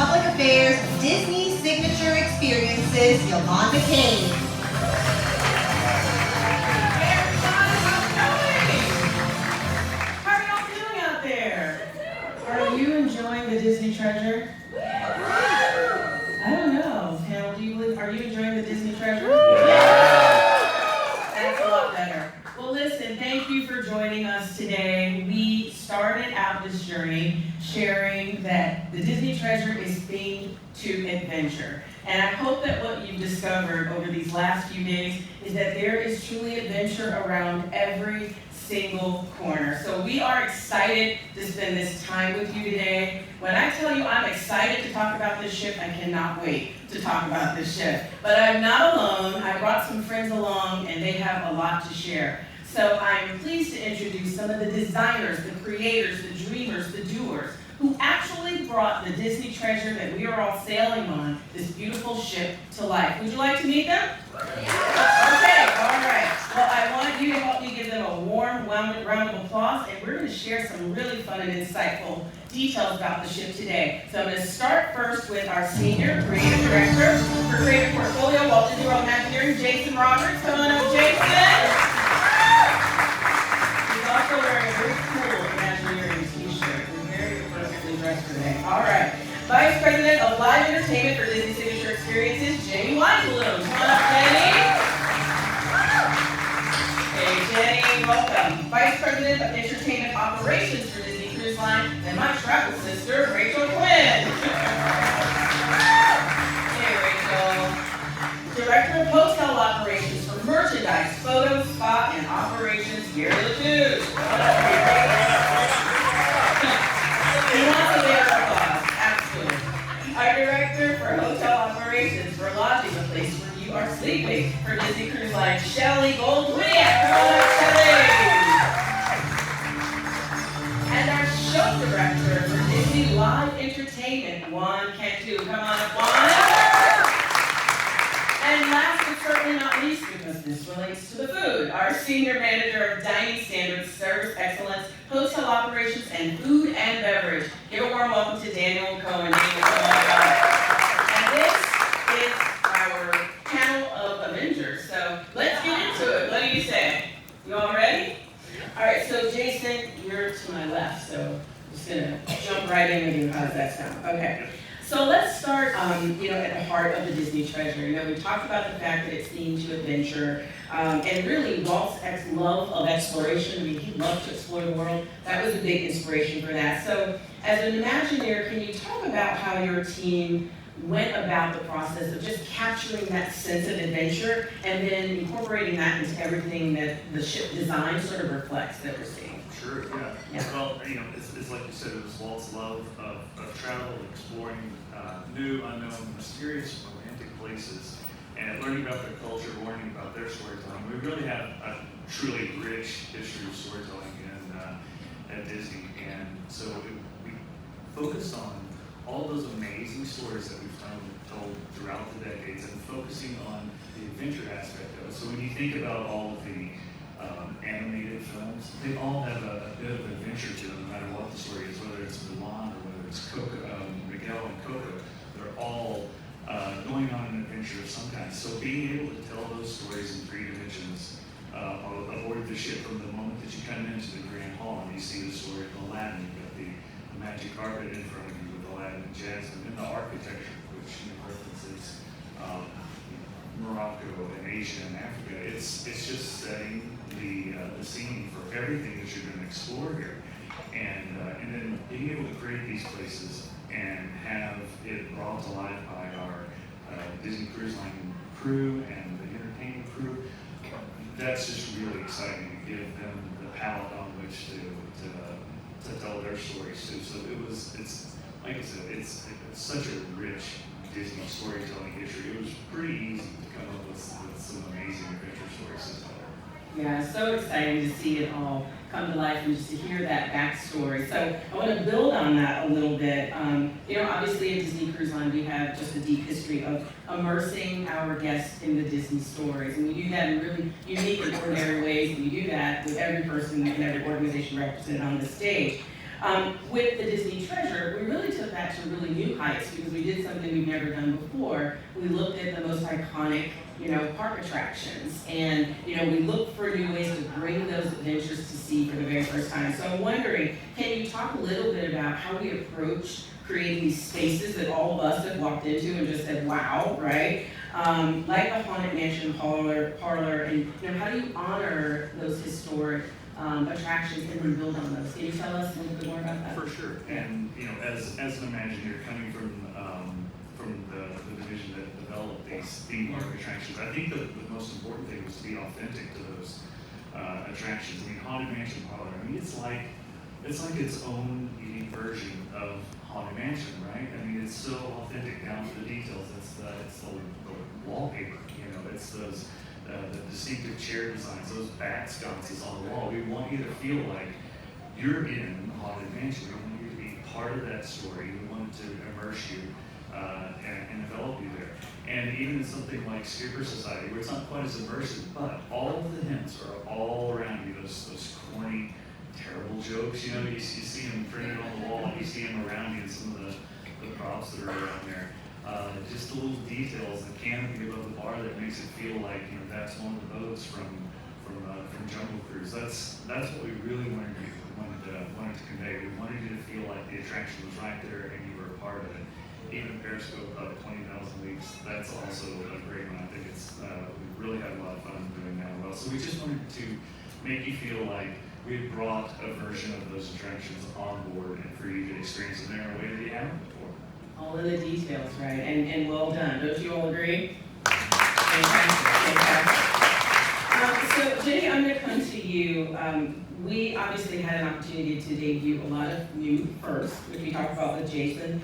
Public Affairs Disney Signature Experiences, Yolanda Kane. Are you enjoying the Disney treasure? I don't know. Hal, are you enjoying the Disney treasure? That's a lot better. Well, listen, thank you for joining us today. We started out this journey sharing that the Disney treasure is themed to adventure. And I hope that what you've discovered over these last few days is that there is truly adventure around every single corner. So we are excited to spend this time with you today. When I tell you I'm excited to talk about this ship, I cannot wait to talk about this ship. But I'm not alone. I brought some friends along and they have a lot to share. So I'm pleased to introduce some of the designers, the creators, the dreamers, the doers, who actually brought the Disney treasure that we are all sailing on, this beautiful ship, to life. Would you like to meet them? Okay, all right. Well, I want you to help me give them a warm round of applause, and we're going to share some really fun and insightful details about the ship today. So I'm going to start first with our Senior Creative Director for Creative Portfolio, Walt Disney World Imagineering, Jason Roberts. Come on up, Jason. He's also wearing a very cool Imagineering t-shirt. We're very appropriately dressed today. All right. Vice President of Live Entertainment for Disney Signature Experiences, Jenny Weinbloom. Come on up, Jenny. Hey, Jenny, welcome. Vice President of Entertainment Operations for Disney Cruise Line, and my travel sister, Rachel Quinn. Hey, Rachel. Director of Hotel Operations for Merchandise, Photo, Spa, and Operations, Gary LeCouche. He wants a bigger applause. Absolutely. Our Director for Hotel Operations for Lodging, a place where you are sleeping, for Disney Cruise Line, Shelley Gold-Wiak. Come on up, Shelley. And our Show Director for Disney Live Entertainment, Juan Cantu. Come on up, Juan. And last but certainly not least, because this relates to the food, our Senior Manager of Dining Standards, Service Excellence, Hotel Operations, and Food and Beverage. Give a warm welcome to Daniel Cohen. And this is our panel of Avengers. So let's get into it. What do you say? You all ready? All right, so Jason, you're to my left, so I'm just gonna jump right in with you. How does that sound? Okay. So let's start, at the heart of the Disney treasure. We talked about the fact that it's themed to adventure, and really Walt's love of exploration. I mean, he loved to explore the world. That was a big inspiration for that. So as an Imagineer, can you talk about how your team went about the process of just capturing that sense of adventure and then incorporating that into everything that the ship design sort of reflects that we're seeing? Sure, yeah. Well, it's like you said, it was Walt's love of travel, exploring new, unknown, mysterious, romantic places, and learning about their culture, learning about their storytelling. We really have a truly rich history of storytelling at Disney, and so we focused on all those amazing stories that we've told throughout the decades, and focusing on the adventure aspect of it. So when you think about all of the animated films, they all have a bit of adventure to them, no matter what the story is, whether it's Mulan or whether it's Miguel and Coco. They're all going on an adventure of some kind. So being able to tell those stories in 3 dimensions aboard the ship, from the moment that you come into the Grand Hall and you see the story of Aladdin, you've got the magic carpet in front of you with Aladdin and Jasmine, and the architecture, which references Morocco and Asia and Africa. It's just setting the scene for everything that you're going to explore here, and then being able to create these places and have it brought to life by our Disney Cruise Line crew and the entertainment crew. That's just really exciting to give them the palette on which to tell their stories too. So it's like I said, it's such a rich Disney storytelling history. It was pretty easy to come up with some amazing adventure stories to tell. Yeah, it's so exciting to see it all come to life and just to hear that backstory. So I want to build on that a little bit. Obviously at Disney Cruise Line, we have just a deep history of immersing our guests in the Disney stories. And we do that in really unique and ordinary ways. We do that with every person and every organization represented on the stage. With the Disney Treasure, we really took that to really new heights because we did something we've never done before. We looked at the most iconic, park attractions, and we looked for new ways to bring those adventures to see for the very first time. So I'm wondering, can you talk a little bit about how we approach creating these spaces that all of us have walked into and just said, wow, right? Like the Haunted Mansion parlor, and how do you honor those historic attractions and then build on those? Can you tell us a little bit more about that? For sure. And as an Imagineer coming from the division that developed these theme park attractions, I think the most important thing was to be authentic to those attractions. Haunted Mansion parlor. It's like its own unique version of Haunted Mansion, right? It's so authentic down to the details. It's the wallpaper. It's those the distinctive chair designs, those bat sconces on the wall. We want you to feel like you're in Haunted Mansion. We want you to be part of that story. We want to immerse you and develop you there. And even in something like Skipper Society, where it's not quite as immersive, but all of the hints are all around you. Those corny, terrible jokes. You see them printed on the wall, and you see them around you in some of the props that are around there. Just the little details, the canopy above the bar that makes it feel like that's one of the boats from Jungle Cruise. That's what we really wanted to convey. We wanted you to feel like the attraction was right there and you were a part of it. Even Periscope up at 20,000 weeks, that's also a great one. I think we really had a lot of fun doing that well. So we just wanted to make you feel like we had brought a version of those attractions on board and for you to experience them there in a way that you haven't before. All in the details, right? And well done. Don't you all agree? Fantastic. So Jenny, I'm going to come to you. We obviously had an opportunity to debut a lot of new firsts, which we talked about with Jason.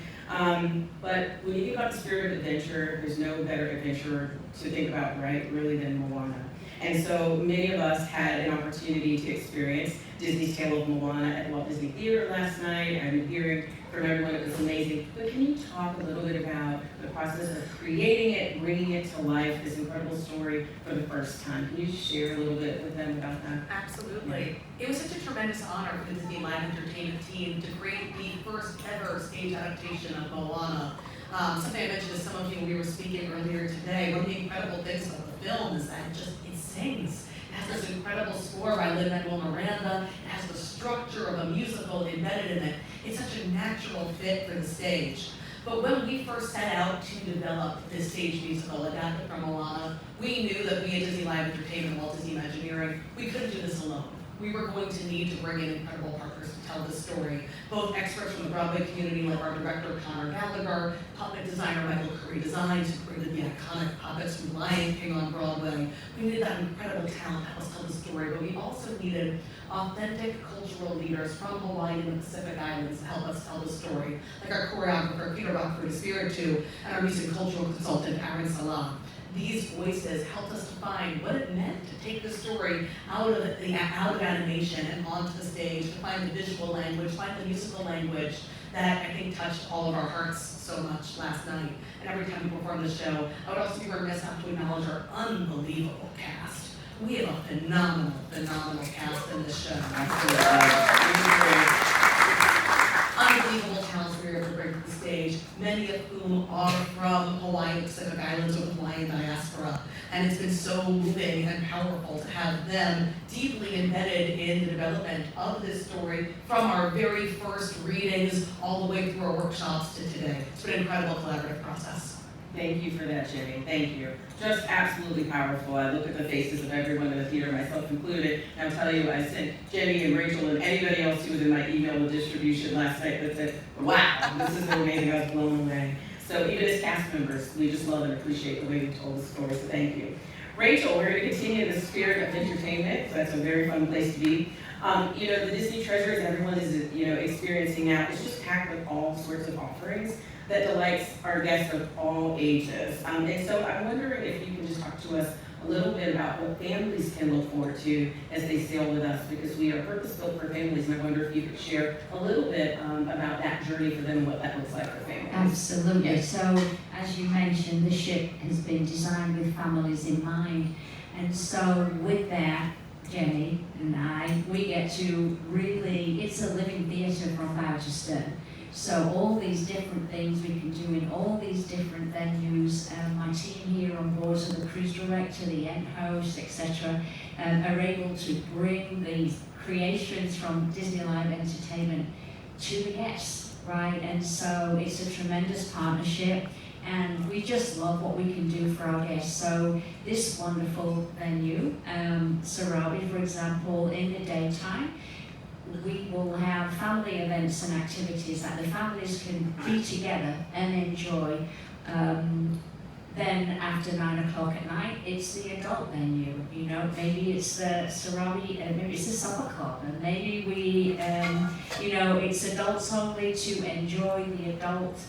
But when you think about the spirit of adventure, there's no better adventure to think about, right, really, than Moana. And so many of us had an opportunity to experience Disney's Tale of Moana at the Walt Disney Theater last night. I've been hearing from everyone it was amazing. But can you talk a little bit about the process of creating it, bringing it to life, this incredible story for the first time? Can you share a little bit with them about that? Absolutely. It was such a tremendous honor for the Disney Live Entertainment team to create the first ever stage adaptation of Moana. Something I mentioned to some of you when we were speaking earlier today, one of the incredible things about the film is that it sings. It has this incredible score by Lin-Manuel Miranda. It has the structure of a musical embedded in it. It's such a natural fit for the stage. But when we first set out to develop this stage musical adapted from Moana, we knew that we at Disney Live Entertainment and Walt Disney Imagineering, we couldn't do this alone. We were going to need to bring in incredible partners to tell this story. Both experts from the Broadway community, like our director Connor Gallagher, puppet designer Michael Curry Designs, who created the iconic puppets from Lion King on Broadway. We needed that incredible talent to help us tell the story, but we also needed authentic cultural leaders from Hawaii and the Pacific Islands to help us tell the story, like our choreographer Peter Rockford Espiritu and our music cultural consultant Aaron Salah. These voices helped us to find what it meant to take the story out of animation and onto the stage, to find the visual language, find the musical language that I think touched all of our hearts so much last night. And every time we perform the show, I would also be remiss not to acknowledge our unbelievable cast. We have a phenomenal cast in this show. Unbelievable talents we were able to bring to the stage, many of whom are from Hawaii and Pacific Islands or the Hawaiian diaspora. And it's been so moving and powerful to have them deeply embedded in the development of this story from our very first readings all the way through our workshops to today. It's been an incredible collaborative process. Thank you for that, Jenny. Thank you. Just absolutely powerful. I look at the faces of everyone in the theater, myself included, and I'll tell you, I sent Jenny and Rachel and anybody else who was in my email with distribution last night that said, wow, this is so amazing. I was blown away. So even as cast members, we just love and appreciate the way you told the story, so thank you. Rachel, we're going to continue in the spirit of entertainment, so that's a very fun place to be. The Disney Treasures everyone is, experiencing now, it's just packed with all sorts of offerings that delights our guests of all ages. And so I'm wondering if you can just talk to us a little bit about what families can look forward to as they sail with us, because we are purpose-built for families, and I wonder if you could share a little bit about that journey for them and what that looks like for families. Absolutely. Yes. So, as you mentioned, the ship has been designed with families in mind. And so with that, Jenny and I, we get to really, it's a living theatre from bow to stern. So all these different things we can do in all these different venues. My team here on board, so the cruise director, the end host, etc., are able to bring these creations from Disney Live Entertainment to the guests, right? And so it's a tremendous partnership, and we just love what we can do for our guests. So this wonderful venue, Sarabi, for example, in the daytime, we will have family events and activities that the families can be together and enjoy. Then after 9 o'clock at night, it's the adult venue. You know, maybe it's the Sarabi, maybe it's the summer club, and maybe we, you know, it's adults only to enjoy the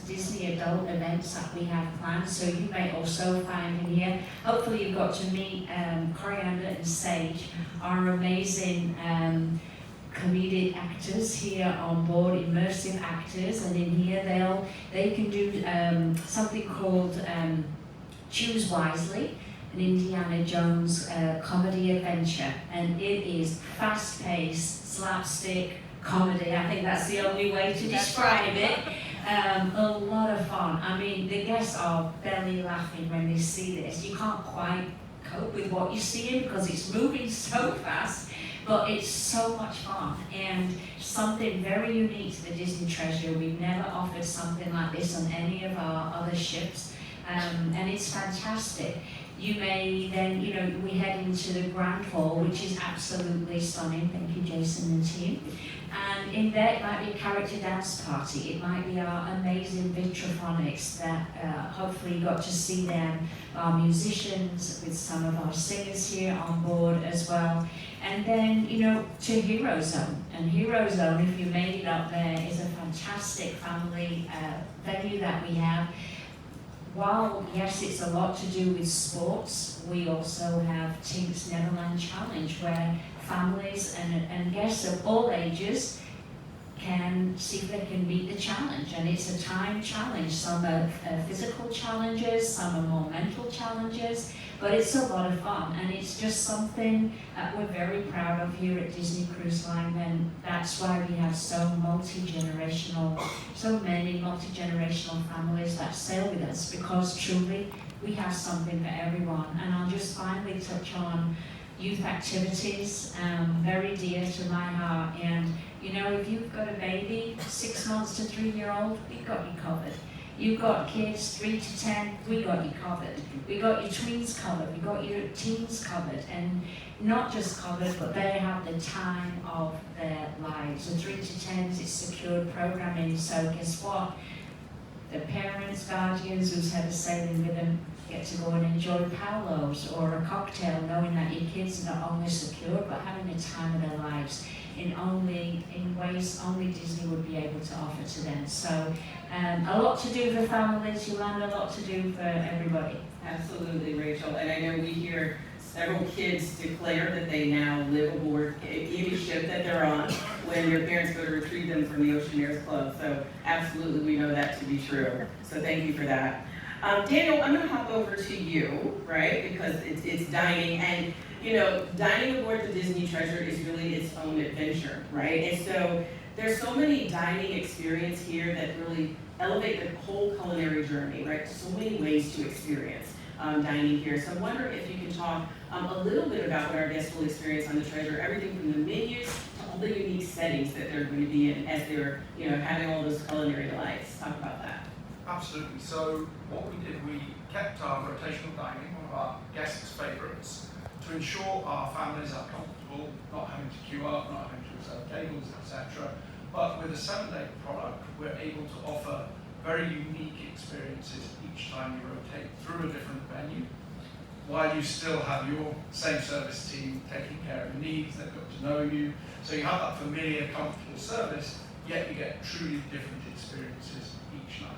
Disney adult events that we have planned. So you may also find in here, hopefully you've got to meet Coriander and Sage, our amazing comedic actors here on board, immersive actors, and in here they can do something called Choose Wisely, an Indiana Jones comedy adventure, and it is fast-paced, slapstick comedy. I think that's the only way to describe it. A lot of fun. I mean, the guests are belly laughing when they see this. You can't quite cope with what you're seeing because it's moving so fast. But it's so much fun and something very unique to the Disney Treasure. We've never offered something like this on any of our other ships, and it's fantastic. You may then, you know, we head into the Grand Hall, which is absolutely stunning. Thank you, Jason and team. And in there, it might be a character dance party. It might be our amazing Vitrophonics that hopefully you got to see them, our musicians with some of our singers here on board as well. And then, you know, to Hero Zone. And Hero Zone, if you made it up there, is a fantastic family venue that we have. While, yes, it's a lot to do with sports, we also have Tink's Neverland Challenge, where families and guests of all ages can see if they can meet the challenge. And it's a time challenge. Some are physical challenges, some are more mental challenges, but it's a lot of fun. And it's just something that we're very proud of here at Disney Cruise Line, and that's why we have so many multi-generational families that sail with us, because truly we have something for everyone. And I'll just finally touch on youth activities, very dear to my heart. And you know, if you've got a baby, 6 months to 3-year-old, we've got you covered. You've got kids 3 to 10, we got you covered. We got your tweens covered, we got your teens covered, and not just covered, but they have the time of their lives. The 3 to 10s, it's secured programming, so guess what? The parents, guardians who's had a sailing with them get to go and enjoy Paolo's or a cocktail, knowing that your kids are not only secure, but having the time of their lives in ways only Disney would be able to offer to them. So a lot to do for families, Yolanda, a lot to do for everybody. Absolutely, Rachel. And I know we hear several kids declare that they now live aboard any ship that they're on when their parents go to retrieve them from the Oceaneers Club. So absolutely, we know that to be true. So thank you for that. Daniel, I'm going to hop over to you, right? Because it's dining, and you know, dining aboard the Disney Treasure is really its own adventure, right? And so there's so many dining experiences here that really elevate the whole culinary journey, right? So many ways to experience dining here. So I wonder if you can talk a little bit about what our guests will experience on the Treasure, everything from the menus to all the unique settings that they're going to be in as they're, you know, having all those culinary delights. Talk about that. Absolutely. So what we did, we kept our rotational dining, one of our guests' favourites, to ensure our families are comfortable, not having to queue up, not having to reserve tables, etc. But with a 7-day product, we're able to offer very unique experiences each time you rotate through a different venue, while you still have your same service team taking care of your needs. They've got to know you. So you have that familiar, comfortable service, yet you get truly different experiences each night.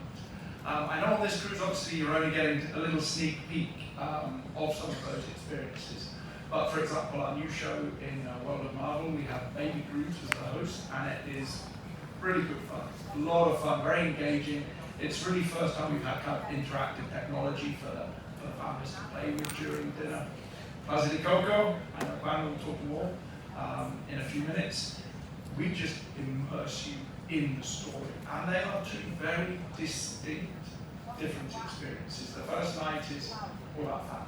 I know on this cruise, obviously, you're only getting a little sneak peek of some of those experiences. But for example, our new show in World of Marvel, we have Baby Groot as the host, and it is really good fun. A lot of fun, very engaging. It's really the first time we've had kind of interactive technology for the families to play with during dinner. Plaza de Coco, I know Juan will talk more in a few minutes. We just immerse you in the story. And they are two very distinct, different experiences. The first night is all about family.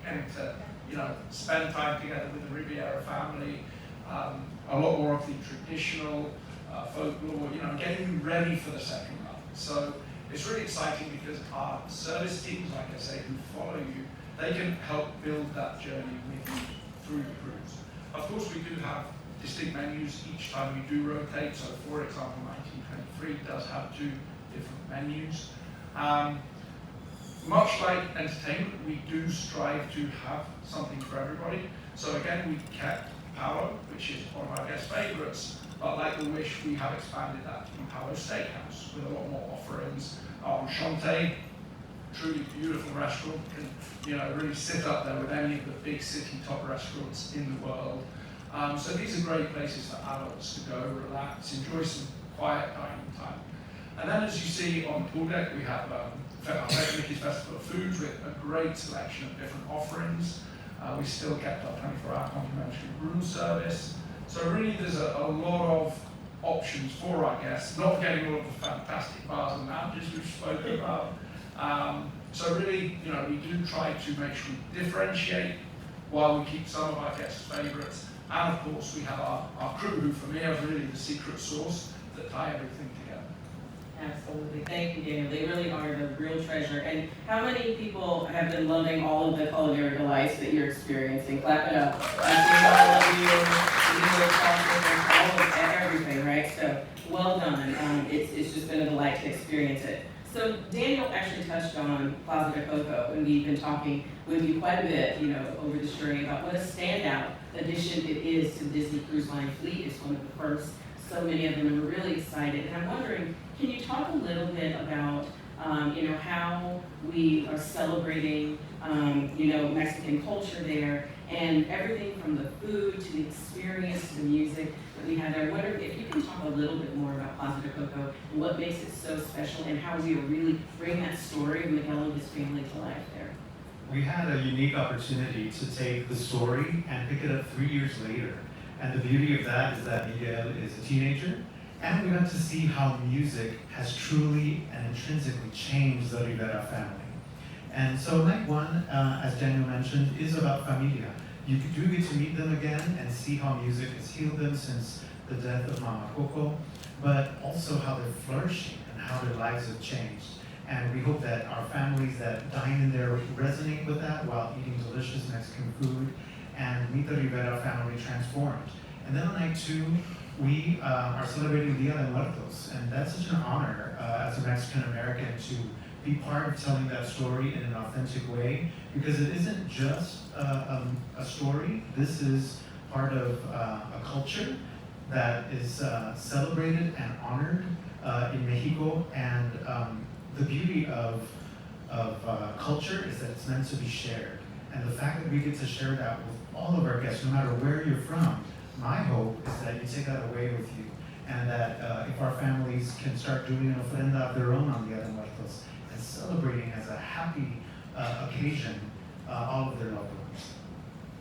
Getting to, spend time together with the Riviera family, a lot more of the traditional folklore, getting you ready for the second night. So it's really exciting because our service teams, like I say, who follow you, they can help build that journey with you through the cruise. Of course, we do have distinct menus each time we do rotate. So, for example, 1923 does have 2 different menus. Much like entertainment, we do strive to have something for everybody. So again, we kept Palo, which is one of our guest favorites, but like the Wish, we have expanded that to Palo Steakhouse with a lot more offerings. Enchanté, truly beautiful restaurant, can really sit up there with any of the big city top restaurants in the world. So these are great places for adults to go, relax, enjoy some quiet dining time. And then as you see on the pool deck, we have our Mickey's Festival of Foods with a great selection of different offerings. We still kept our 24-hour complimentary room service. So really there's a lot of options for our guests, not forgetting all of the fantastic bars and lounges we've spoken about. So really, we do try to make sure we differentiate while we keep some of our guests' favorites. And of course, we have our crew, who for me are really the secret sauce that tie everything together. Absolutely. Thank you, Daniel. They really are the real treasure. And how many people have been loving all of the culinary delights that you're experiencing? Clap it up. I see all of you, all of everything, right? So well done. It's just been a delight to experience it. So Daniel actually touched on Plaza de Coco, and we've been talking with you quite a bit, over this journey about what a standout addition it is to the Disney Cruise Line fleet. It's one of the first. So many of them, and we're really excited. And I'm wondering, can you talk a little bit about, how we are celebrating, Mexican culture there, and everything from the food to the experience to the music that we have there. I wonder if you can talk a little bit more about Plaza de Coco and what makes it so special, and how we really bring that story of Miguel and his family to life there. We had a unique opportunity to take the story and pick it up 3 years later. And the beauty of that is that Miguel is a teenager, and we got to see how music has truly and intrinsically changed the Rivera family. And so night one, as Daniel mentioned, is about familia. You do get to meet them again and see how music has healed them since the death of Mama Coco, but also how they're flourishing and how their lives have changed. And we hope that our families that dine in there resonate with that while eating delicious Mexican food and meet the Rivera family transformed. And then on night 2, we are celebrating Dia de Muertos, and that's such an honor as a Mexican American to be part of telling that story in an authentic way, because it isn't just a story. This is part of a culture that is celebrated and honored in Mexico, and the beauty of culture is that it's meant to be shared. And the fact that we get to share that with all of our guests, no matter where you're from, my hope is that you take that away with you, and that if our families can start doing an ofrenda of their own on Dia de Muertos and celebrating as a happy occasion all of their loved ones.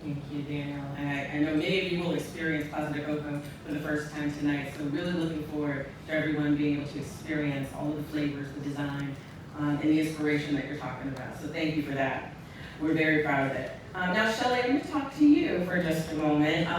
Thank you, Daniel. And I know many of you will experience Plaza de Coco for the first time tonight, so really looking forward to everyone being able to experience all of the flavors, the design, and the inspiration that you're talking about. So thank you for that. We're very proud of it. Now, Shelley, I'm going to talk to you for just a moment.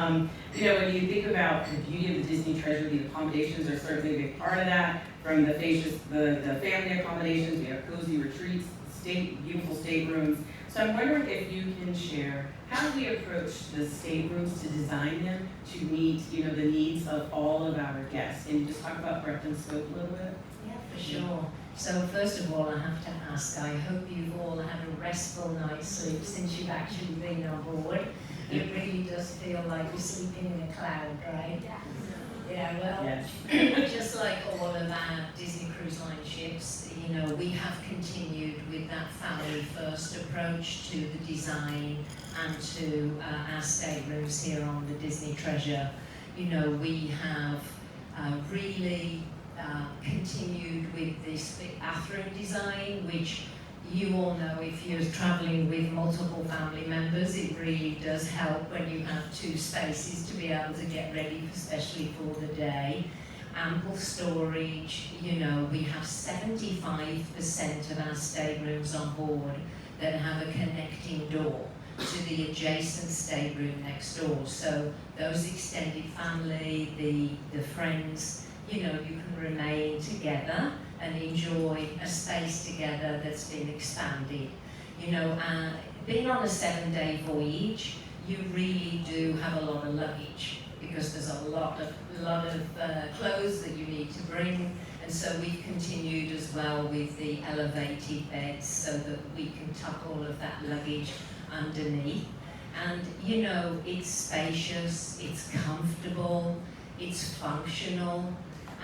When you think about the beauty of the Disney treasure, the accommodations are certainly a big part of that. From the family accommodations, we have cozy retreats, beautiful staterooms. So I'm wondering if you can share how we approach the staterooms to design them to meet, the needs of all of our guests. Can you just talk about breadth and scope a little bit? Yeah, for sure. So first of all, I have to ask, I hope you've all had a restful night's sleep since you've actually been on board. It really does feel like you're sleeping in a cloud, right? Yeah, well, Yes. just like all of our Disney Cruise Line ships, we have continued with that family-first approach to the design and to our staterooms here on the Disney Treasure. We have really continued with this bathroom design, which you all know if you're traveling with multiple family members, it really does help when you have two spaces to be able to get ready, especially for the day. Ample storage, you know, we have 75% of our staterooms on board that have a connecting door to the adjacent stateroom next door. So those extended family, the friends, you know, you can remain together and enjoy a space together that's been expanded. You know, being on a 7-day voyage, you really do have a lot of luggage because there's a lot of clothes that you need to bring. And so we've continued as well with the elevated beds so that we can tuck all of that luggage underneath. And you know, it's spacious, it's comfortable, it's functional,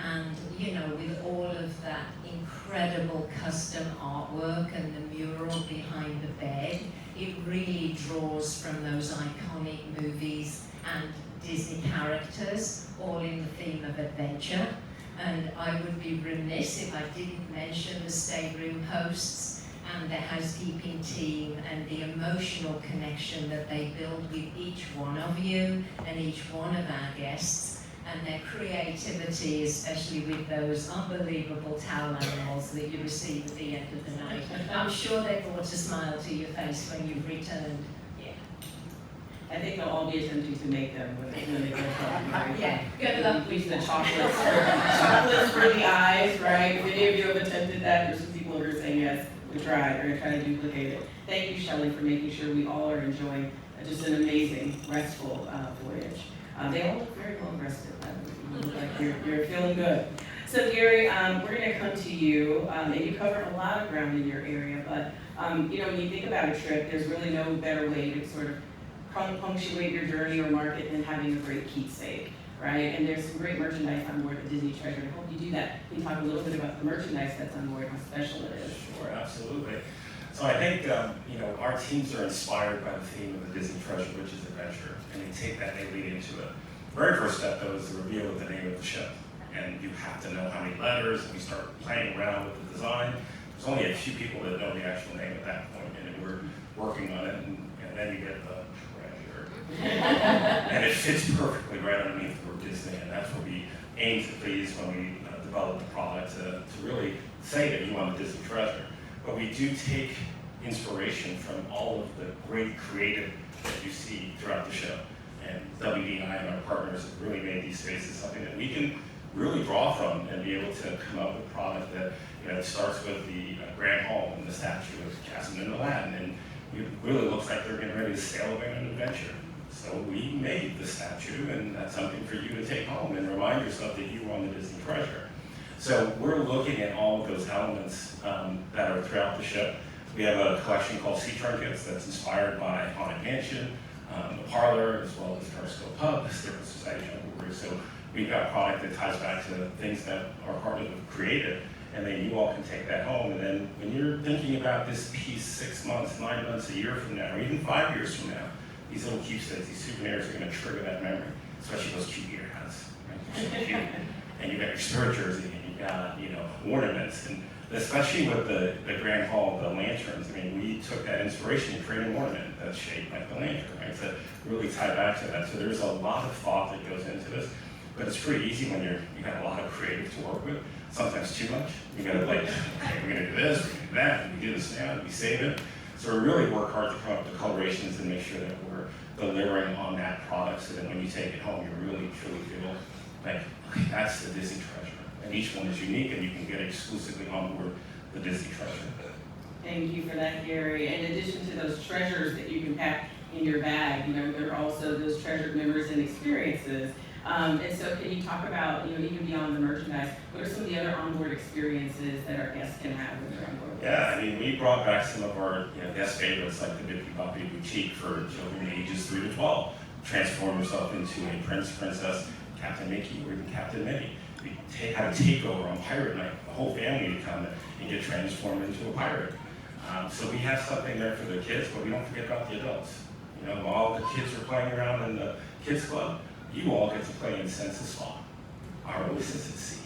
and you know, with all of that incredible custom artwork and the mural behind the bed, it really draws from those iconic movies and Disney characters, all in the theme of adventure. And I would be remiss if I didn't mention the stateroom hosts and the housekeeping team and the emotional connection that they build with each one of you and each one of our guests, and their creativity, especially with those unbelievable towel animals that you receive at the end of the night. I'm sure they brought a smile to your face when you've returned. Yeah. I think they'll all be attempting to make them when they get home, right? Yeah, good luck We with the that. chocolates for the eyes, right? If any of you have attempted that, there's some people who are saying yes, we tried, we're gonna try to duplicate it. Thank you, Shelley, for making sure we all are enjoying just an amazing, restful voyage. They all look very well rested. You look like you're feeling good. So Gary, we're gonna come to you, and you covered a lot of ground in your area, but you know, when you think about a trip, there's really no better way to sort of punctuate your journey or mark it than having a great keepsake, right? And there's some great merchandise on board the Disney Treasure. I hope you do that. Can you talk a little bit about the merchandise that's on board, how special it is? Sure, absolutely. So I think, you know, our teams are inspired by the theme of the Disney Treasure, which is adventure, and they take that and they lead into it. The very first step, though, is the reveal of the name of the ship. And you have to know how many letters, and we start playing around with the design. There's only a few people that know the actual name at that point, and we're working on it, and then you get the treasure. And it fits perfectly right underneath the word Disney, and that's what we aim to please when we develop the product, to really say that you want a Disney Treasure. But we do take inspiration from all of the great creative that you see throughout the show. And WD and I and our partners have really made these spaces something that we can really draw from and be able to come up with a product that, you know, starts with the Grand Hall and the statue of Jasmine and Aladdin, and it really looks like they're getting ready to sail away on an adventure. So we made the statue, and that's something for you to take home and remind yourself that you won the Disney Treasure. So we're looking at all of those elements that are throughout the ship. We have a collection called Sea Trinkets that's inspired by Haunted Mansion, the parlor, as well as Carsco Pub, the Secret Society Jungle. So we've got a product that ties back to things that our partners have created, and then you all can take that home. And then when you're thinking about this piece 6 months, 9 months, a year from now, or even 5 years from now, these little keepsakes, these souvenirs are going to trigger that memory, especially those cute ear hats, right? They're so cute. And you got your spirit jersey, and you got, you know, ornaments, and especially with the Grand Hall, the lanterns. I mean, we took that inspiration and created an ornament that's shaped like the lantern, right? To really tie back to that. So there's a lot of thought that goes into this, but it's pretty easy when you got a lot of creative to work with. Sometimes too much. You got to like, okay, we're gonna do this, we're gonna do that, and we do this now, and we save it. So we really work hard to come up with colorations and make sure that we're delivering on that product, so that when you take it home, you really truly feel like, okay, that's the Disney Treasure. And each one is unique, and you can get exclusively on board the Disney Treasure. Thank you for that, Gary. In addition to those treasures that you can pack in your bag, you know, there are also those treasured memories and experiences. And so can you talk about, you know, even beyond the merchandise, what are some of the other onboard experiences that our guests can have when they're on board? Yeah, I mean, we brought back some of our, you know, guest favorites, like the Bippy Boppy Boutique for children ages 3 to 12. Transform yourself into a prince, princess, Captain Mickey, or even Captain Minnie. We have a takeover on Pirate Night. The whole family would come and get transformed into a pirate. So we have something there for the kids, but we don't forget about the adults. You know, while all the kids are playing around in the kids club, you all get to play in Sense of Spa, our oasis at sea.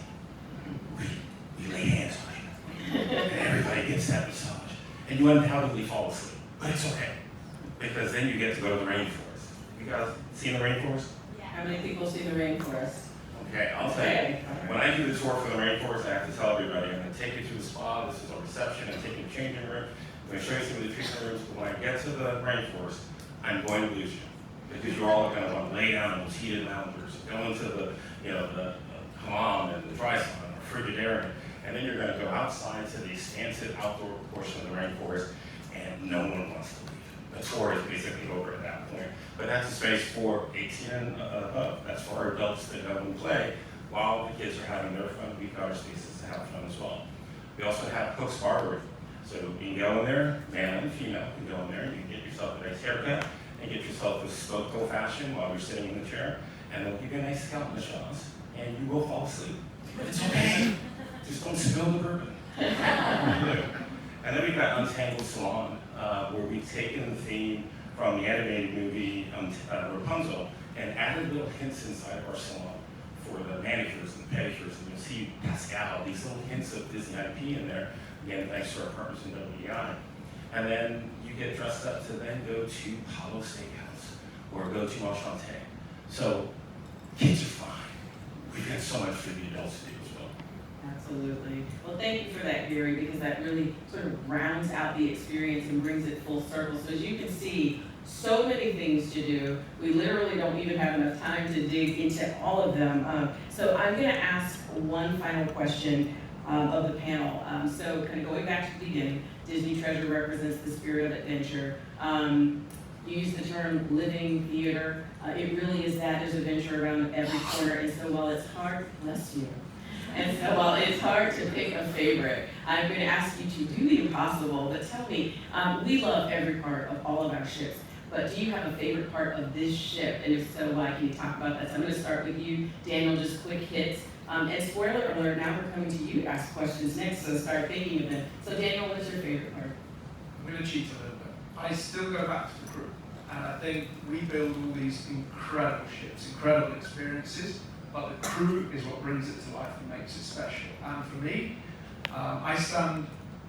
We lay hands on you, and everybody gets that massage. and you undoubtedly fall asleep. But it's okay, because then you get to go to the rainforest. You guys seen the rainforest? How many people see the rainforest? Okay, I'll tell you. Okay. When I do the tour for the rainforest, I have to tell everybody, I'm going to take you to the spa, this is a reception, I'm taking you to the changing room, I'm going to show you some of the treatment rooms, but when I get to the rainforest, I'm going to lose you. Because you're all going to want to lay down in those heated loungers, go into the, the hammam and the dry sauna or frigidarium, and then you're going to go outside to the expansive outdoor portion of the rainforest, and no one wants to leave. The tour is basically over at that point. But that's a space for 18 and above. That's for our adults to go and play while the kids are having their fun. We've got our spaces to have fun as well. We also have Cook's Barber. So you can go in there, male and female, you can go in there, you can get yourself a nice haircut and get yourself a smoked old fashioned while you're sitting in the chair, and they'll give you a nice scalp massage, and you will fall asleep. But it's okay. Just don't spill the bourbon. And then we've got Untangled Salon, where we've taken the theme from the animated movie Rapunzel and added little hints inside of our salon for the manicures and pedicures. And you'll see Pascal, these little hints of Disney IP in there, again, thanks to our partners in WDI. And then you get dressed up to then go to Palo Steakhouse or go to Enchanté. So kids are fine. We've got so much for the adults to do as well. Absolutely. Well, thank you for that, Gary, because that really sort of rounds out the experience and brings it full circle. So as you can see, so many things to do. We literally don't even have enough time to dig into all of them. So I'm going to ask one final question of the panel. So kind of going back to the beginning, Disney Treasure represents the spirit of adventure. You use the term living theater. It really is that. There's adventure around every corner. And so while it's hard, bless you. And so while it's hard to pick a favorite, I'm going to ask you to do the impossible, but tell me, we love every part of all of our ships, but do you have a favorite part of this ship? And if so, why? Can you talk about that? So I'm going to start with you, Daniel, just quick hits. And spoiler alert, now we're coming to you to ask questions next, so start thinking of them. So Daniel, what's your favorite part? I'm going to cheat a little bit. I still go back to the crew, and I think we build all these incredible ships, incredible experiences, but the crew is what brings it to life and makes it special. And for me, I stand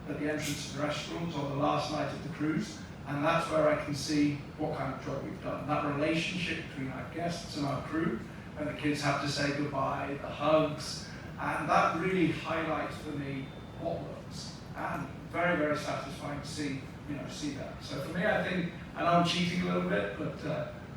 at the entrance of the restaurants on the last night of the cruise, and that's where I can see what kind of job we've done. That relationship between our guests and our crew, and the kids have to say goodbye, the hugs, and that really highlights for me what works. And very, very satisfying to see that. So for me, I think, I know I'm cheating a little bit, but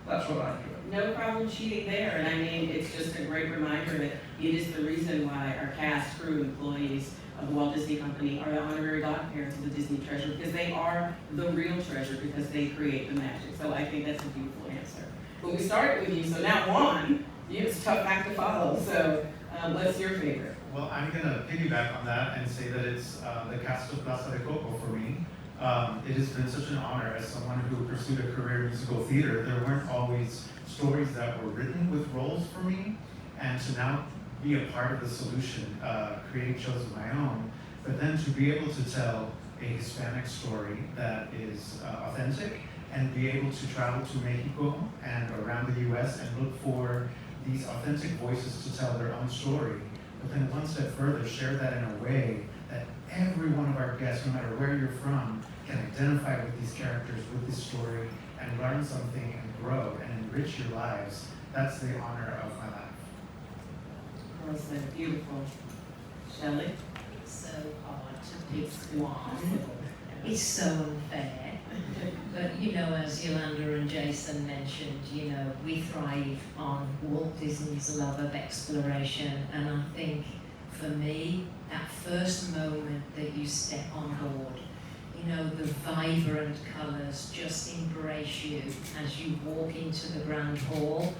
that's what I enjoy. No problem cheating there, and I mean, it's just a great reminder that it is the reason why our cast, crew, employees of the Walt Disney Company are the honorary godparents of the Disney Treasure, because they are the real treasure, because they create the magic. So I think that's a beautiful answer. But we started with you, so now Juan, it's a tough act to follow, so what's your favorite? Well, I'm going to piggyback on that and say that it's the cast of Plaza de Coco for me. It has been such an honor as someone who pursued a career in musical theater. There weren't always stories that were written with roles for me, and to now be a part of the solution, creating shows of my own, but then to be able to tell a Hispanic story that is authentic and be able to travel to Mexico and around the US and look for these authentic voices to tell their own story, but then one step further, share that in a way that every one of our guests, no matter where you're from, can identify with these characters, with this story, and learn something and grow and enrich your lives. That's the honor of my life. Well said, beautiful. Shelley? It's so hard to pick It's one. impossible. It's so unfair. But as Yolanda and Jason mentioned, we thrive on Walt Disney's love of exploration, and I think for me, that first moment that you step on board, the vibrant colours just embrace you as you walk into the Grand Hall.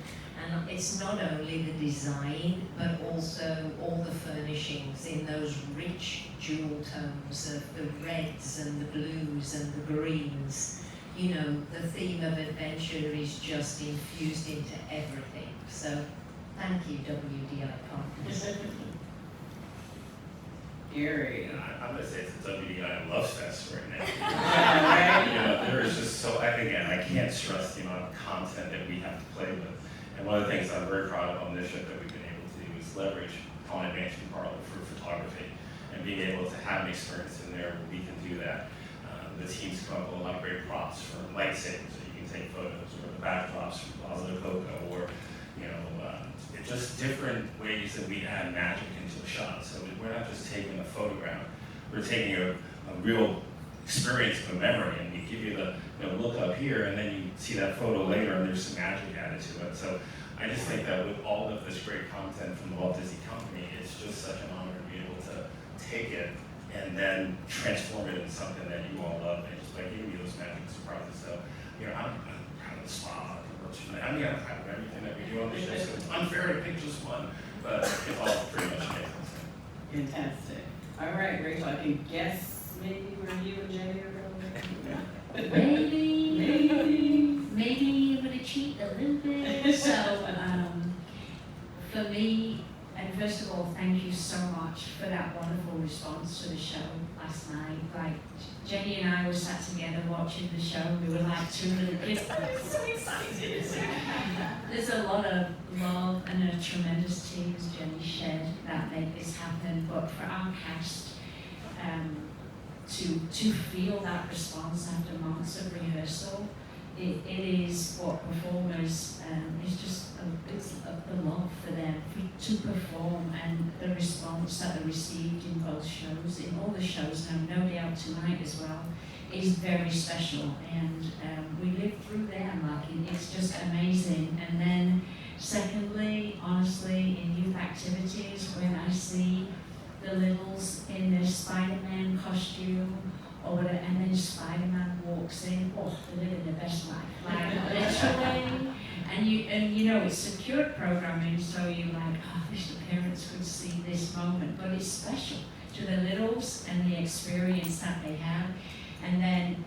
And it's not only the design, but also all the furnishings in those rich jewel tones of the reds and the blues and the greens. The theme of adventure is just infused into everything. So thank you, WDI partners. Gary. I'm going to say it's a WDI love fest right now. Right? There is just so, again, I can't stress the amount of content that we have to play with. And one of the things I'm very proud of on this ship that we've been able to do is leverage on Advanced Parlor for photography and being able to have an experience in there where we can do that. the teams come up with a lot of great props for lightsabers that you can take photos, or the backdrops from Plaza de Coco, or just different ways that we add magic into a shot. So we're not just taking a photograph, we're taking a real experience of a memory, and we give you the look up here, and then you see that photo later, and there's some magic added to it. So I just think that with all of this great content from the Walt Disney Company, it's just such an honor to be able to take it and then transform it into something that you all love, and just by giving you those magic surprises. So, I'm proud of the spa. I mean, I'm proud of everything that we do on the show. So it's unfair to pick just one, but it's all pretty much amazing. Fantastic. All right, Rachel, I can guess maybe where you and Jenny are going. Maybe I'm gonna cheat a little bit. So, for me, and first of all, thank you so much for that wonderful response to the show last night. Like, Jenny and I were sat together watching the show. We were like two little kids. So excited. There's a lot of love and a tremendous team, as Jenny shared, that make this happen. But for our cast, to feel that response after months of rehearsal, it is what performers, it's just the love for them to perform, and the response that they received in both shows, in all the shows, now no doubt tonight as well, is very special, and we lived through them, like it's just amazing. And then secondly, honestly, in youth activities, when I see the littles in their Spider-Man costume, or whatever, and then Spider-Man walks in, they're living their best life, like literally. And it's secured programming, so you're like, I wish the parents could see this moment, but it's special to the littles and the experience that they have. And then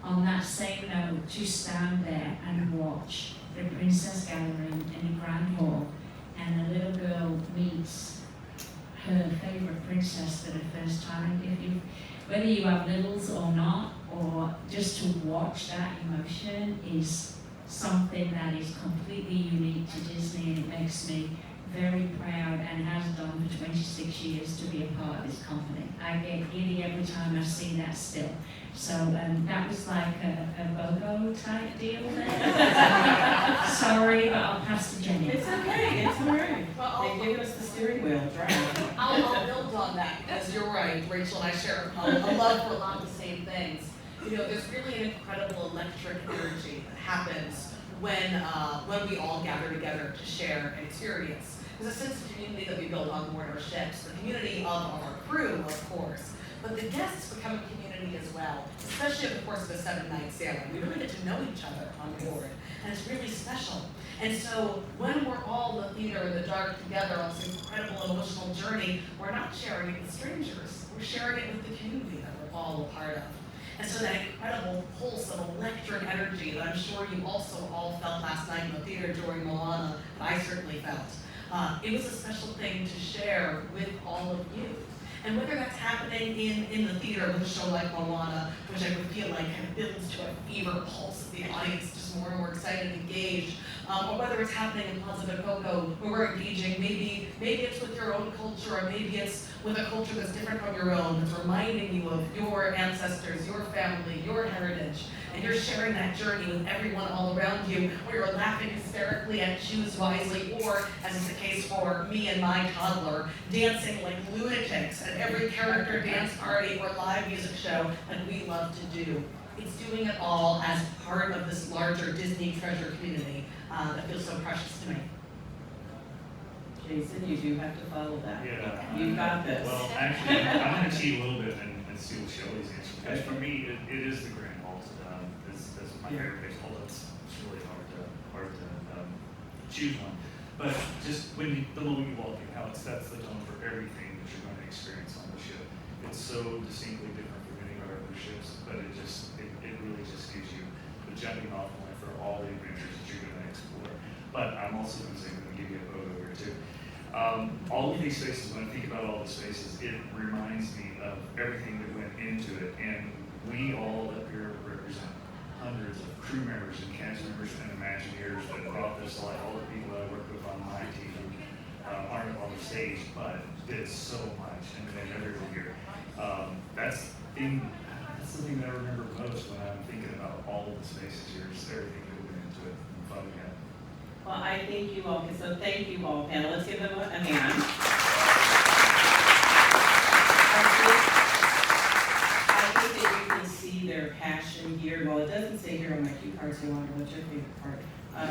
on that same note, to stand there and watch the princess gathering in the grand hall, and the little girl meets her favorite princess for the first time. Whether you have littles or not, or just to watch that emotion is something that is completely unique to Disney, and it makes me very proud, and has done for 26 years, to be a part of this company. I get giddy every time I see that still. So that was like a BOGO type deal there. Sorry, but I'll pass to Jenny. It's okay, it's all right. Well, They've given us the steering wheel, drive. I'll build on that, because you're right, Rachel and I share a love for a lot of the same things. There's really an incredible electric energy that happens when we all gather together to share an experience. There's a sense of community that we build on board our ships, the community of our crew, of course, but the guests become a community as well, especially over the course of a 7-night sailing. We really get to know each other on board, and it's really special. And so when we're all in the theater in the dark together on this incredible emotional journey, we're not sharing it with strangers, we're sharing it with the community that we're all a part of. And so that incredible pulse of electric energy that I'm sure you also all felt last night in the theater during Moana, that I certainly felt. It was a special thing to share with all of you. And whether that's happening in the theater with a show like Moana, which I would feel like kind of builds to a fever pulse, the audience just more and more excited and engaged, or whether it's happening in Plaza de Coco, where we're engaging, maybe it's with your own culture, or maybe it's with a culture that's different from your own, that's reminding you of your ancestors, your family, your heritage, and you're sharing that journey with everyone all around you, or you're laughing hysterically at Choose Wisely, or, as is the case for me and my toddler, dancing like lunatics at every character dance party or live music show that we love to do. It's doing it all as part of this larger Disney treasure community that feels so precious to me. Jason, you do have to follow that. Yeah. You got this. Well, actually, I'm going to cheat a little bit and see what Shelley's answer. Because for me, it is the Grand Vault. That's my favorite baseball. It's really hard to choose one. But just the moment you walk in, how it sets the tone for everything that you're going to experience on the ship. It's so distinctly different from any of our other ships, but it really just gives you the jumping off point for all the adventures that you're going to explore. But I'm also going to say I'm going to give you a photo here too. All of these spaces, when I think about all the spaces, it reminds me of everything that went into it. And we all up here represent hundreds of crew members and cast members and Imagineers that brought this to life. All the people that I worked with on my team aren't on the stage, but did so much, and they're never here. That's the thing that I remember most when I'm thinking about all of the spaces here, just everything that went into it, and fun we had. Well, I thank you all, so thank you all, panel, let's give them a hand. I think that you can see their passion here, well, it doesn't say here on my cue cards, so what's your favorite part?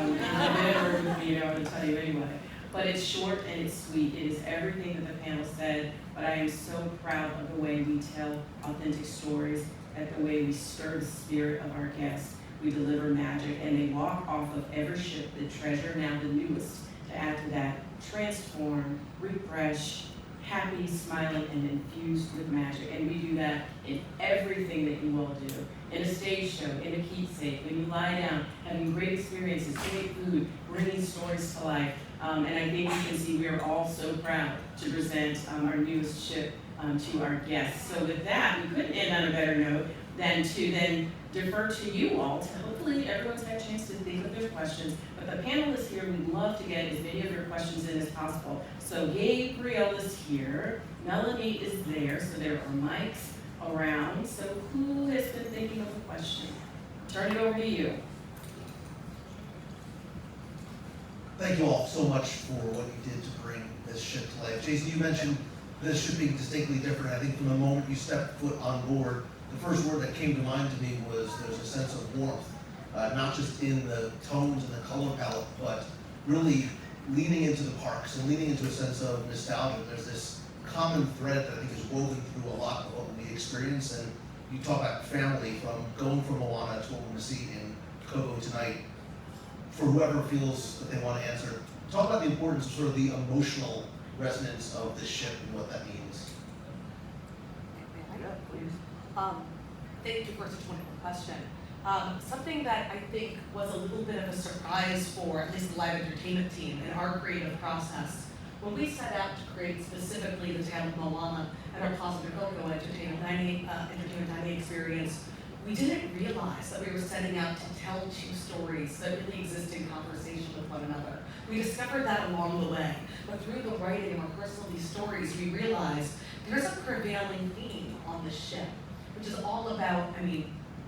In the middle with me, I'm gonna tell you anyway. But it's short and it's sweet. It is everything that the panel said, but I am so proud of the way we tell authentic stories, at the way we stir the spirit of our guests. We deliver magic, and they walk off of every ship, the treasure, now the newest, to add to that, transform, refresh, happy, smiling, and infused with magic. And we do that in everything that you all do. In a stage show, in a keepsake, when you lie down, having great experiences, great food, bringing stories to life. And I think you can see we are all so proud to present our newest ship to our guests. So with that, we couldn't end on a better note than to then defer to you all to hopefully everyone's had a chance to think of their questions. But the panelists here, we'd love to get as many of your questions in as possible. So Gabriel is here, Melanie is there, so there are mics around. So who has been thinking of a question? Turn it over to you. Thank you all so much for what you did to bring this ship to life. Jason, you mentioned this ship being distinctly different. I think from the moment you stepped foot on board, the first word that came to mind to me was there's a sense of warmth, not just in the tones and the color palette, but really leaning into the parks and leaning into a sense of nostalgia. There's this common thread that I think is woven through a lot of what we experience. And you talk about family, from going from Moana to what we're going to see in Coco tonight. For whoever feels that they want to answer, talk about the importance of sort of the emotional resonance of this ship and what that means. Thank you for such a wonderful question. Something that I think was a little bit of a surprise for at least the live entertainment team in our creative process. When we set out to create specifically the tale of Moana and our Plaza de Coco entertainment dining experience, we didn't realize that we were setting out to tell two stories that really exist in conversation with one another. We discovered that along the way, but through the writing and rehearsal of these stories, we realized there's a prevailing theme on the ship, which is all about,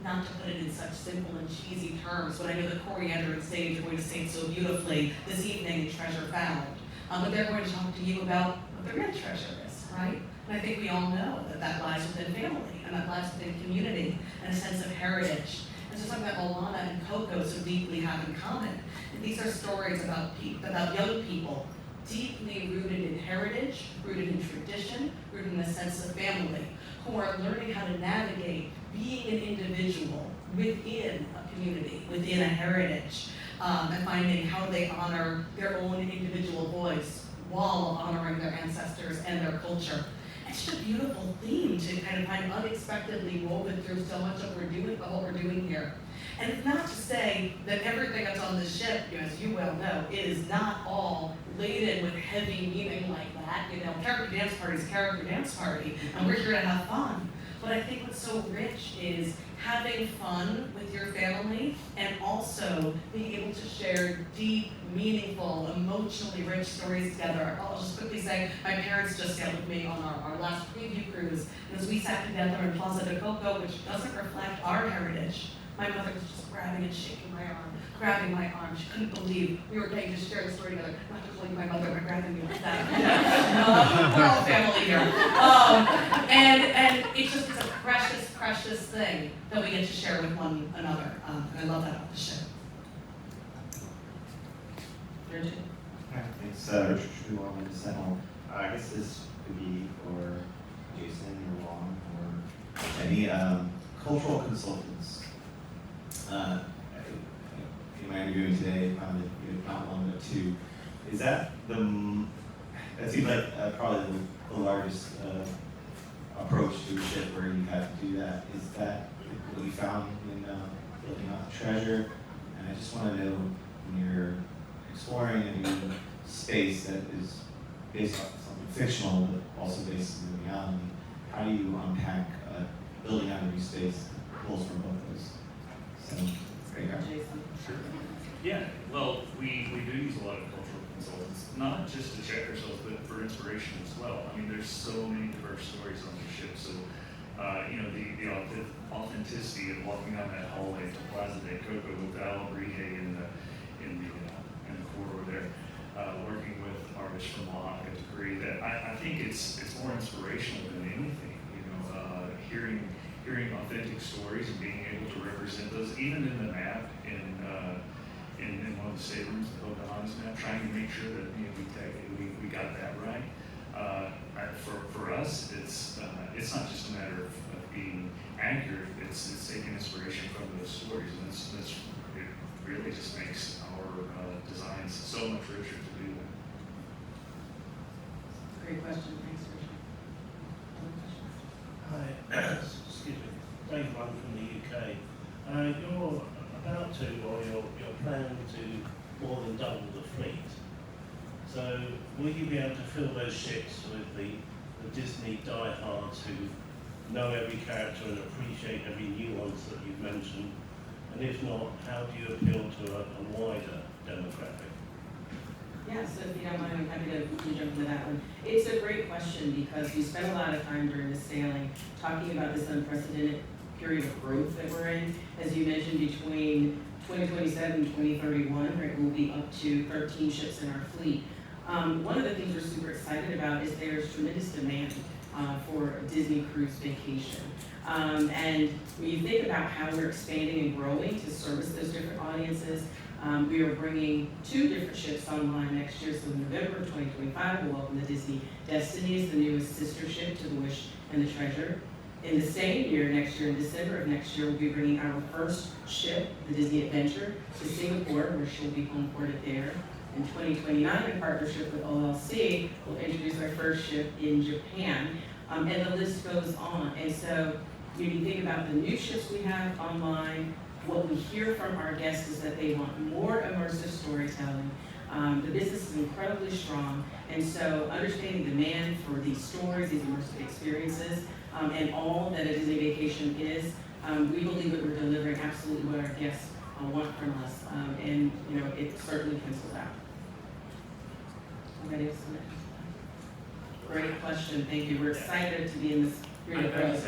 not to put it in such simple and cheesy terms, but I know the Coriander and Sage are going to say it so beautifully this evening in Treasure Found, but they're going to talk to you about what the real treasure is, right? And I think we all know that that lies within family, and that lies within community, and a sense of heritage. And so something that Moana and Coco so deeply have in common. And these are stories about young people, deeply rooted in heritage, rooted in tradition, rooted in a sense of family, who are learning how to navigate being an individual within a community, within a heritage, and finding how they honor their own individual voice while honoring their ancestors and their culture. It's just a beautiful theme to kind of find unexpectedly woven through so much of what we're doing here. And it's not to say that everything that's on the ship, as you well know, is not all laden with heavy meaning like that. Character dance party is character dance party, and we're here to have fun. But I think what's so rich is having fun with your family and also being able to share deep, meaningful, emotionally rich stories together. I'll just quickly say, my parents just sailed with me on our last preview cruise, and as we sat together in Plaza de Coco, which doesn't reflect our heritage, my mother was just grabbing and shaking my arm, grabbing my arm. She couldn't believe we were getting to share the story together. Not just like my mother, but grabbing me like that. We're all family here. And it's just a precious, precious thing that we get to share with one another. And I love that about the show. Richard? Hi, it's Richard Schmuel in Sentinel. I guess this could be for Jason or Juan or any cultural consultants. In my interviewing today, I found it not one but two. Is that that seems like probably the largest approach to a ship where you have to do that. Is that what you found in building out the treasure? And I just want to know, when you're exploring a new space that is based off of something fictional but also based in reality, how do you unpack building out a new space that pulls from both those? So, great. Jason. Sure. Yeah, well, we do use a lot of cultural consultants, not just to check ourselves, but for inspiration as well. There's so many diverse stories on the ship, so the authenticity of walking down that hallway to Plaza de Coco with Al Brige in the corridor there, working with artists from Oaxaca to create that. I think it's more inspirational than anything, hearing authentic stories and being able to represent those, even in the map, in one of the staterooms, the Pocahontas map, trying to make sure that we got that right. For us, it's not just a matter of being accurate. It's taking inspiration from those stories, and it really just makes our designs so much richer to do that. Great question, thanks, Richard. Hi, excuse me, Dave Blunt from the UK. You're about to, or you're planning to more than double the fleet. So will you be able to fill those ships with the Disney diehards who know every character and appreciate every nuance that you've mentioned? And if not, how do you appeal to a wider demographic? Yeah, so if you don't mind, I'm happy to jump into that one. It's a great question because we spent a lot of time during the sailing talking about this unprecedented period of growth that we're in. As you mentioned, between 2027 and 2031, right, we'll be up to 13 ships in our fleet. One of the things we're super excited about is there's tremendous demand for a Disney cruise vacation. And when you think about how we're expanding and growing to service those different audiences, we are bringing 2 different ships online next year. So in November of 2025, we'll welcome the Disney Destiny as the newest sister ship to the Wish and the Treasure. In the same year, next year, in December of next year, we'll be bringing our first ship, the Disney Adventure, to Singapore, where she'll be home ported there. In 2029, in partnership with OLC, we'll introduce our first ship in Japan, and the list goes on. And so when you think about the new ships we have online, what we hear from our guests is that they want more immersive storytelling. The business is incredibly strong, and so understanding demand for these stories, these immersive experiences, and all that a Disney vacation is, we believe that we're delivering absolutely what our guests want from us, and it certainly pencils out. Anybody else? Great question, thank you. We're excited to be in this period of growth.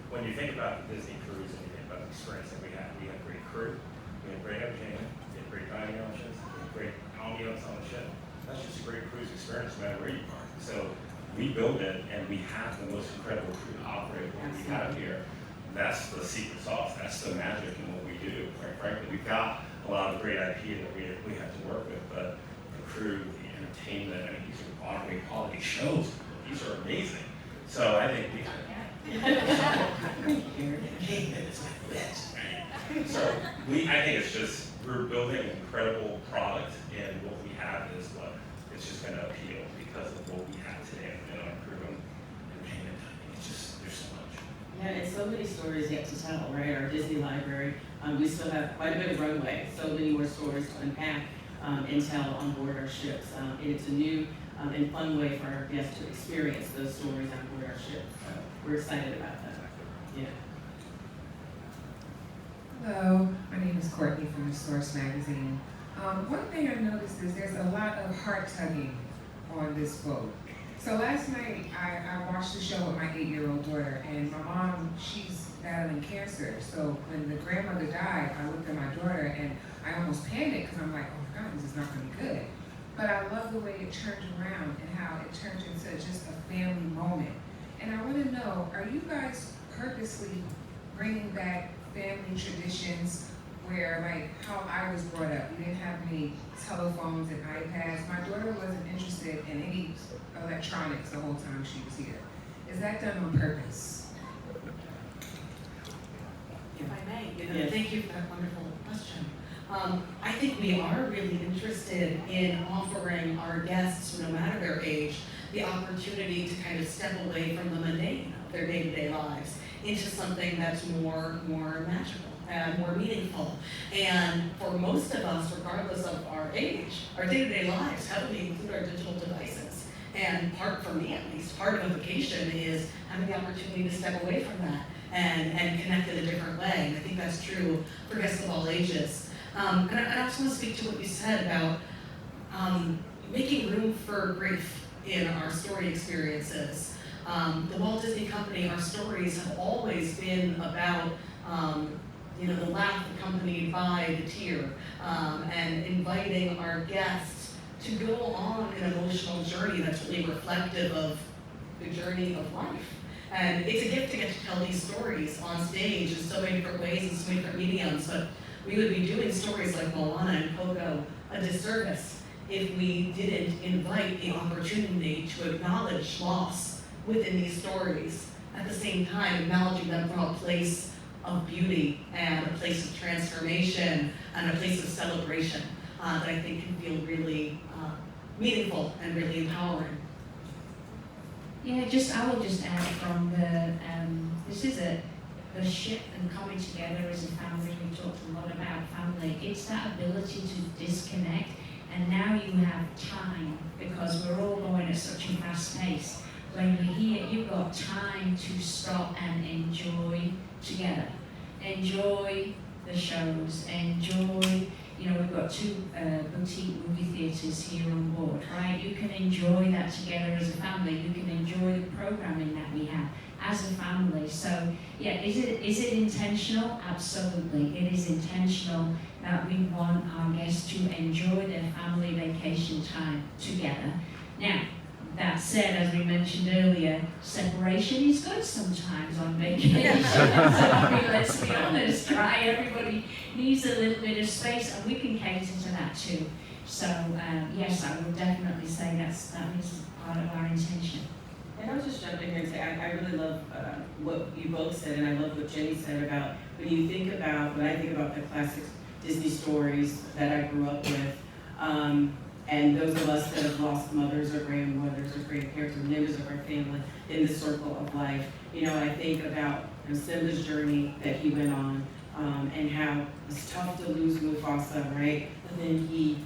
When you think about the Disney cruise and you think about the experience that we have great crew, we have great entertainment, we have great dining options, we have great ambiance on the ship. That's just a great cruise experience no matter where you are. So we build it and we have the most incredible crew to operate what we have here. That's the secret sauce. That's the magic in what we do. Quite frankly, we've got a lot of great IP that we have to work with, but the crew, the entertainment, I mean, these are Broadway quality shows. These are amazing. So I think we So I think it's just, we're building an incredible product, and what we have is what it's just going to appeal because of what we have today in our proven entertainment. It's just, there's so much. Yeah, and so many stories yet to tell, right? Our Disney library, we still have quite a bit of runway, so many more stories to unpack and tell on board our ships. And it's a new and fun way for our guests to experience those stories on board our ships. So we're excited about that. Yeah. Hello, my name is Courtney from The Source magazine. One thing I noticed is there's a lot of heart tugging on this boat. So last night I watched the show with my 8-year-old daughter, and my mom, she's battling cancer. So when the grandmother died, I looked at my daughter and I almost panicked because I'm like, oh my God, this is not going to be good. But I love the way it turned around and how it turned into just a family moment. And I want to know, are you guys purposely bringing back family traditions where, like, how I was brought up? We didn't have any telephones and iPads. My daughter wasn't interested in any electronics the whole time she was here. Is that done on purpose? If I may, thank you for that wonderful question. I think we are really interested in offering our guests, no matter their age, the opportunity to kind of step away from the mundane of their day-to-day lives into something that's more magical and more meaningful. And for most of us, regardless of our age, our day-to-day lives heavily include our digital devices. And for me at least, part of a vacation is having the opportunity to step away from that and connect in a different way. And I think that's true for guests of all ages. And I also want to speak to what you said about making room for grief in our story experiences. The Walt Disney Company, our stories have always been about the laugh accompanied by the tear, and inviting our guests to go on an emotional journey that's really reflective of the journey of life. And it's a gift to get to tell these stories on stage in so many different ways and so many different mediums, but we would be doing stories like Moana and Coco a disservice if we didn't invite the opportunity to acknowledge loss within these stories, at the same time acknowledging them from a place of beauty and a place of transformation and a place of celebration that I think can feel really meaningful and really empowering. Yeah, I will just add from this is the ship and coming together as a family. We talked a lot about family. It's that ability to disconnect, and now you have time because we're all going at such a fast pace. When you're here, you've got time to stop and enjoy together. Enjoy the shows, enjoy, we've got 2 boutique movie theatres here on board, right? You can enjoy that together as a family. You can enjoy the programming that we have as a family. So, yeah, is it intentional? Absolutely. It is intentional that we want our guests to enjoy their family vacation time together. Now, that said, as we mentioned earlier, separation is good sometimes on vacation. So, let's be honest, right? Everybody needs a little bit of space, and we can cater to that too. So, yes, I would definitely say that is part of our intention. And I'll just jump in here and say, I really love what you both said, and I love what Jenny said about when I think about the classic Disney stories that I grew up with, and those of us that have lost mothers or grandmothers or grandparents or members of our family in the circle of life. I think about Simba's journey that he went on, and how it's tough to lose Mufasa, right? But then he,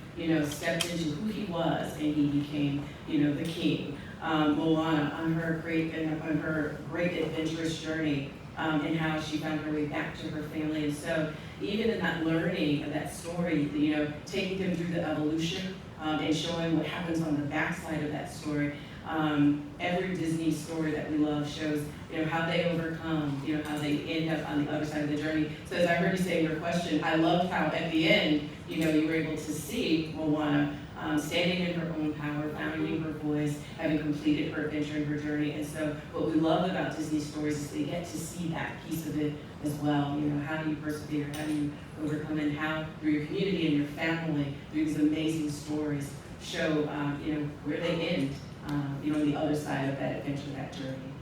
stepped into who he was, and he became, the king. Moana on her great adventurous journey, and how she found her way back to her family. And so even in that learning of that story, taking them through the evolution, and showing what happens on the backside of that story. Every Disney story that we love shows, how they overcome, how they end up on the other side of the journey. So as I heard you say in your question, I loved how at the end, you were able to see Moana standing in her own power, finding her voice, having completed her adventure and her journey. And so what we love about Disney stories is they get to see that piece of it as well. How do you persevere? How do you overcome? And how, through your community and your family, through these amazing stories, show, where they end, on the other side of that adventure, that journey.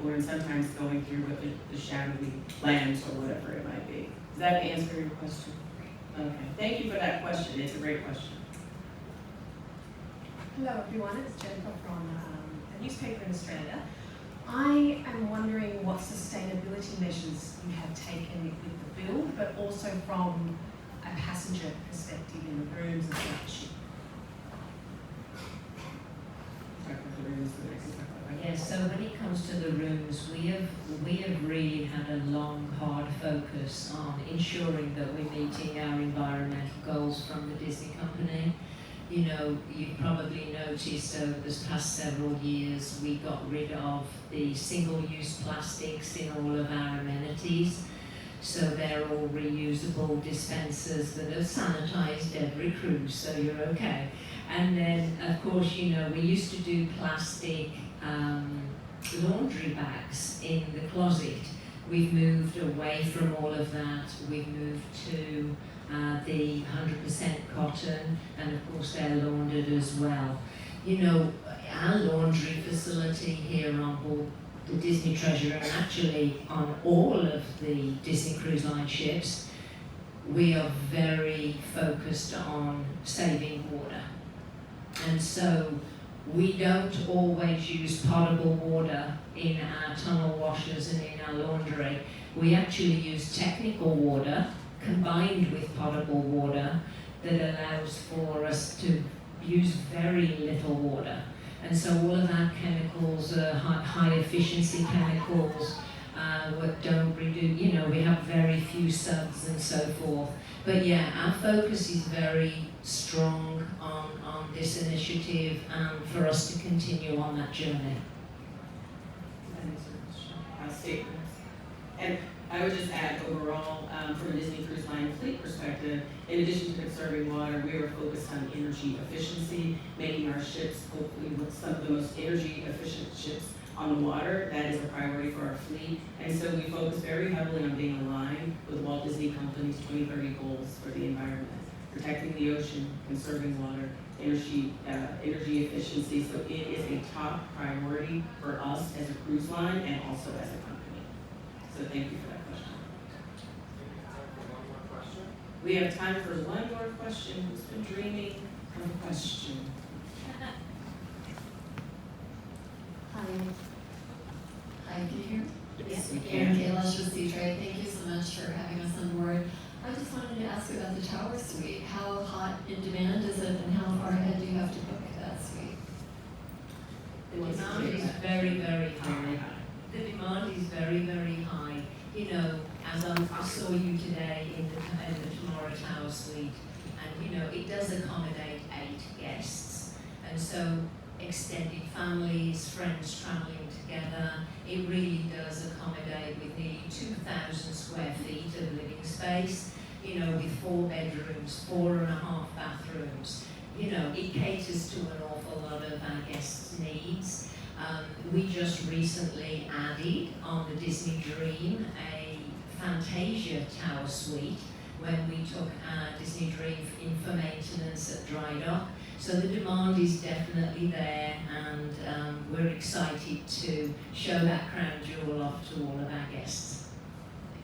Or sometimes going through what the shadowy lands or whatever it might be. Does that answer your question? Okay. Thank you for that question. It's a great question. Hello everyone, it's Jennifer from a newspaper in Australia. I am wondering what sustainability measures you have taken with the build, but also from a passenger perspective in the rooms and such. Yes, so when it comes to the rooms, we have really had a long, hard focus on ensuring that we're meeting our environmental goals from the Disney Company. You've probably noticed over this past several years, we got rid of the single-use plastics in all of our amenities. So they're all reusable dispensers that are sanitized every cruise, so you're okay. And then, of course, we used to do plastic laundry bags in the closet. We've moved away from all of that. We've moved to the 100% cotton, and of course they're laundered as well. Our laundry facility here on board the Disney Treasure, and actually on all of the Disney Cruise Line ships, we are very focused on saving water. And so we don't always use potable water in our tunnel washers and in our laundry. We actually use technical water combined with potable water that allows for us to use very little water. And so all of our chemicals are high efficiency chemicals, what don't reduce, we have very few subs and so forth. But yeah, our focus is very strong on this initiative and for us to continue on that journey. statements. And I would just add overall, from a Disney Cruise Line fleet perspective, in addition to conserving water, we were focused on energy efficiency, making our ships hopefully some of the most energy efficient ships on the water. That is a priority for our fleet. And so we focus very heavily on being aligned with Walt Disney Company's 2030 goals for the environment, protecting the ocean, conserving water, energy efficiency. So it is a top priority for us as a cruise line and also as a company. So thank you for that question. We have time for one more question. Who's been dreaming of a question? Hi, can you hear me? Yes, we Karen can. Kalish with Seatrade. Thank you so much for having us on board. I just wanted to ask about the tower suite. How hot in demand is it, and how far ahead do you have to book that suite? The demand is very, very high. The demand is very, very high. You know, as I saw you today in the Tomorrow Tower suite, and you know, it does accommodate 8 guests. And so extended families, friends traveling together, it really does accommodate with nearly 2,000 square feet of living space, you know, with 4 bedrooms, 4.5 bathrooms. You know, it caters to an awful lot of our guests' needs. We just recently added on the Disney Dream a Fantasia Tower suite when we took our Disney Dream for maintenance at dry dock. So the demand is definitely there, and we're excited to show that crown jewel off to all of our guests.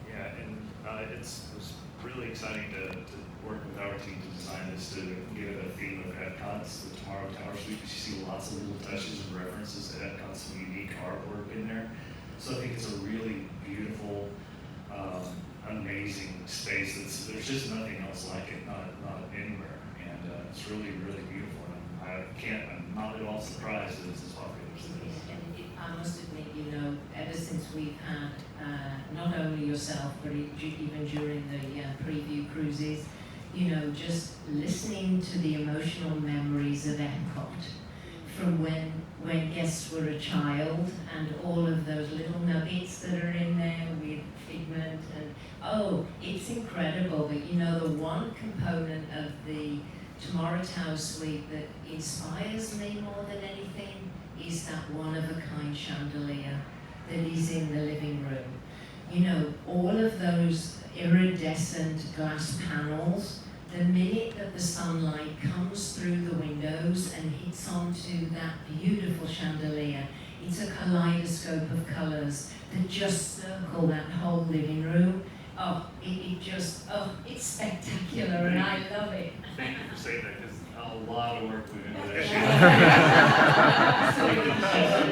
Yeah, and it was really exciting to work with our team to design this to give it a theme of Epcot's, the Tomorrow Tower Suite. You see lots of little touches and references to Epcot's some unique artwork in there. So I think it's a really beautiful, amazing space. There's just nothing else like it, not anywhere. And it's really, really beautiful. And I'm not at all surprised that it's as popular as it is. I must admit, you know, ever since we've had not only yourself, but even during the preview cruises, you know, just listening to the emotional memories of Epcot from when guests were a child, and all of those little nuggets that are in there with Figment, and oh, it's incredible. But you know, the one component of the Tomorrow Tower suite that inspires me more than anything is that one-of-a-kind chandelier that is in the living room. You know, all of those iridescent glass panels, the minute that the sunlight comes through the windows and hits onto that beautiful chandelier, it's a kaleidoscope of colors that just circle that whole living room. Oh, it's spectacular, and I love it. Thank you for saying that, because a lot of work went into that.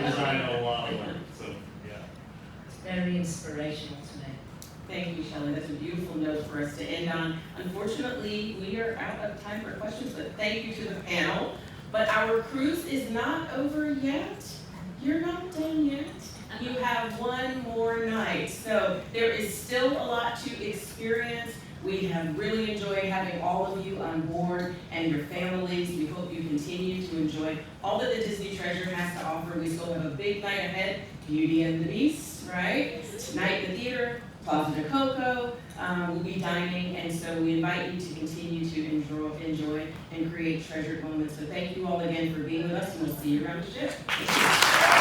Design a lot of work, so yeah. It's very inspirational to me. Thank you, Shelley. That's a beautiful note for us to end on. Unfortunately, we are out of time for questions, but thank you to the panel. But our cruise is not over yet. You're not done yet. You have one more night. So there is still a lot to experience. We have really enjoyed having all of you on board and your families. We hope you continue to enjoy all that the Disney Treasure has to offer. We still have a big night ahead. Beauty and the Beast, right? Tonight in the theater, Plaza de Coco. We'll be dining, and so we invite you to continue to enjoy and create treasured moments. So thank you all again for being with us, and we'll see you around the ship. Thank you.